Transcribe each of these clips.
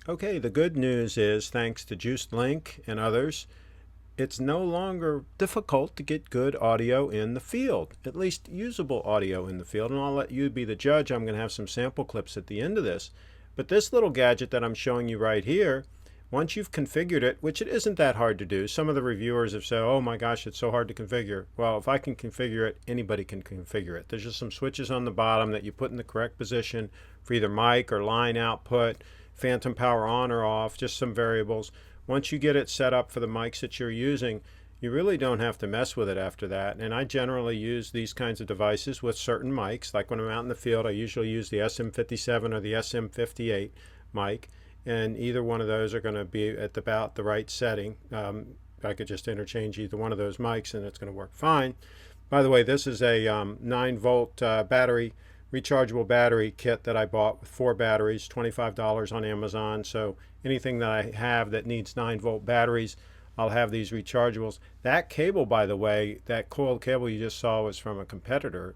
Okay, the good news is, thanks to juicedlink and others, it's no longer difficult to get good audio in the field, at least usable audio in the field, and I'll let you be the judge. I'm going to have some sample clips at the end of this. But this little gadget that I'm showing you right here, once you've configured it, which it isn't that hard to do, some of the reviewers have said, oh my gosh, it's so hard to configure. Well, if I can configure it, anybody can configure it. There's just some switches on the bottom that you put in the correct position for either mic or line output, phantom power on or off, just some variables. Once you get it set up for the mics that you're using, you really don't have to mess with it after that. And I generally use these kinds of devices with certain mics. Like when I'm out in the field, I usually use the SM57 or the SM58 mic, and either one of those are going to be at about the right setting. I could just interchange either one of those mics and it's going to work fine. By the way, this is a 9-volt battery, rechargeable battery kit that I bought with 4 batteries, $25 on Amazon. So anything that I have that needs 9-volt batteries, I'll have these rechargeables. That cable, by the way, that coiled cable you just saw was from a competitor,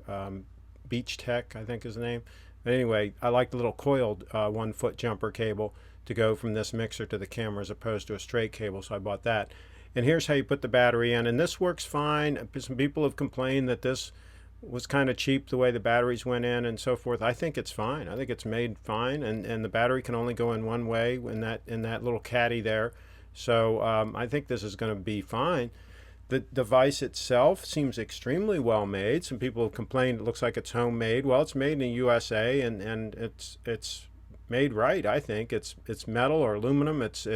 Beach Tech, I think is the name. But anyway, I like the little coiled 1-foot jumper cable to go from this mixer to the camera as opposed to a straight cable, so I bought that. And here's how you put the battery in, and this works fine. Some people have complained that this was kind of cheap the way the batteries went in and so forth. I think it's fine. I think it's made fine, and the battery can only go in one way in that little caddy there. So I think this is going to be fine. The device itself seems extremely well made. Some people have complained it looks like it's homemade. Well, it's made in the USA, and it's made right. I think it's metal or aluminum. It's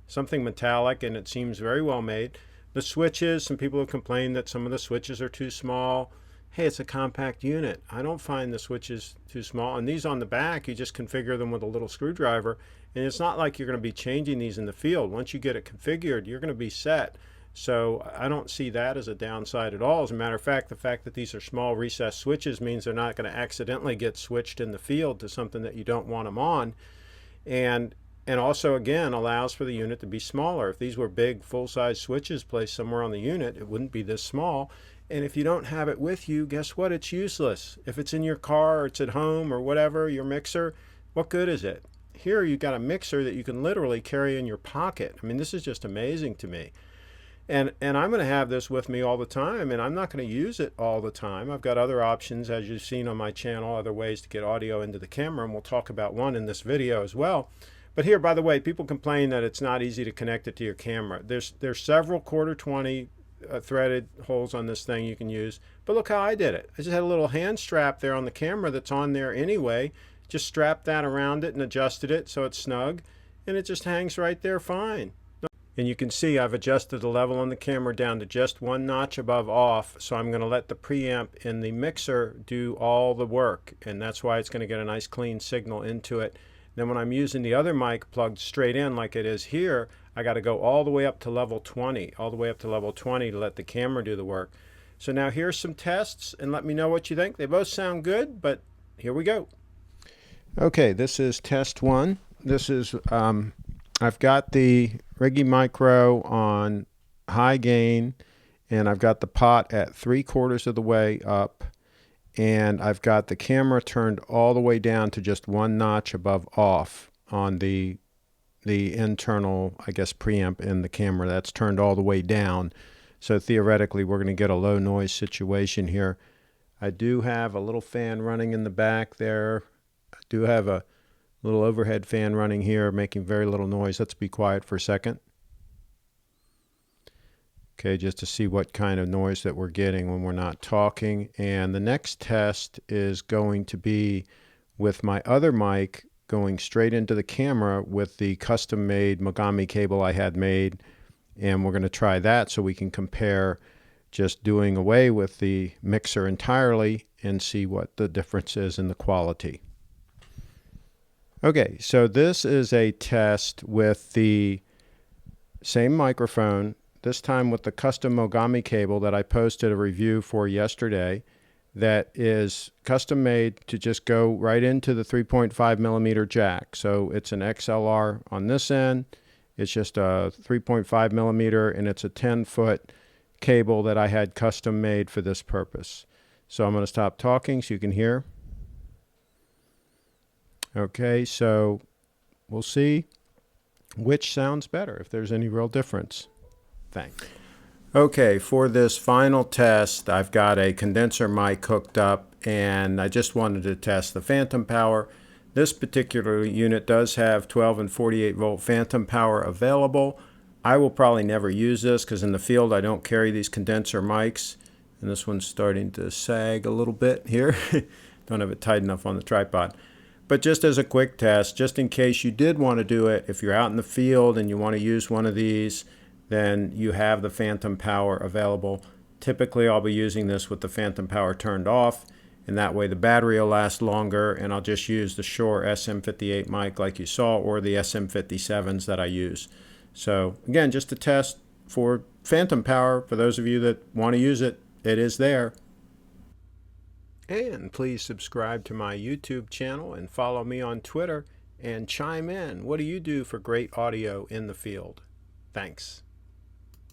something metallic, and it seems very well made. The switches, some people have complained that some of the switches are too small. Hey, it's a compact unit. I don't find the switches too small. And these on the back, you just configure them with a little screwdriver. And it's not like you're going to be changing these in the field. Once you get it configured, you're going to be set. So I don't see that as a downside at all. As a matter of fact, the fact that these are small recessed switches means they're not going to accidentally get switched in the field to something that you don't want them on. And also, again, allows for the unit to be smaller. If these were big, full-size switches placed somewhere on the unit, it wouldn't be this small. And if you don't have it with you, guess what? It's useless. If it's in your car or it's at home or whatever, your mixer, what good is it? Here you've got a mixer that you can literally carry in your pocket. I mean, this is just amazing to me. And I'm going to have this with me all the time, and I'm not going to use it all the time. I've got other options, as you've seen on my channel, other ways to get audio into the camera, and we'll talk about one in this video as well. But here, by the way, people complain that it's not easy to connect it to your camera. There's several 1/4-20 threaded holes on this thing you can use. But look how I did it. I just had a little hand strap there on the camera that's on there anyway. Just strapped that around it and adjusted it so it's snug, and it just hangs right there fine. And you can see I've adjusted the level on the camera down to just 1 notch above off, so I'm going to let the preamp in the mixer do all the work, and that's why it's going to get a nice clean signal into it. Then when I'm using the other mic plugged straight in like it is here, I got to go all the way up to level 20, to let the camera do the work. So now here's some tests, and let me know what you think. They both sound good, but here we go. Okay, this is test 1. This is, I've got the Riggy Micro on high gain, and I've got the pot at 3/4 of the way up, and I've got the camera turned all the way down to just 1 notch above off on the internal, I guess, preamp in the camera. That's turned all the way down. So theoretically, we're going to get a low noise situation here. I do have a little fan running in the back there. I do have a little overhead fan running here, making very little noise. Let's be quiet for a second. Okay, just to see what kind of noise that we're getting when we're not talking. And the next test is going to be with my other mic going straight into the camera with the custom-made Mogami cable I had made. And we're going to try that so we can compare just doing away with the mixer entirely and see what the difference is in the quality. Okay, so this is a test with the same microphone, this time with the custom Mogami cable that I posted a review for yesterday, that is custom made to just go right into the 3.5 millimeter jack. So it's an XLR on this end. It's just a 3.5 millimeter, and it's a 10-foot cable that I had custom made for this purpose. So I'm going to stop talking so you can hear. Okay, so we'll see which sounds better, if there's any real difference. Thanks. Okay, for this final test, I've got a condenser mic hooked up, and I just wanted to test the phantom power. This particular unit does have 12 and 48 volt phantom power available. I will probably never use this because in the field I don't carry these condenser mics. And this one's starting to sag a little bit here. Don't have it tight enough on the tripod. But just as a quick test, just in case you did want to do it, if you're out in the field and you want to use one of these, then you have the phantom power available. Typically I'll be using this with the phantom power turned off, and that way the battery will last longer, and I'll just use the Shure SM58 mic like you saw, or the SM57s that I use. So again, just a test for phantom power. For those of you that want to use it, it is there. And please subscribe to my YouTube channel and follow me on Twitter, and chime in. What do you do for great audio in the field? Thanks.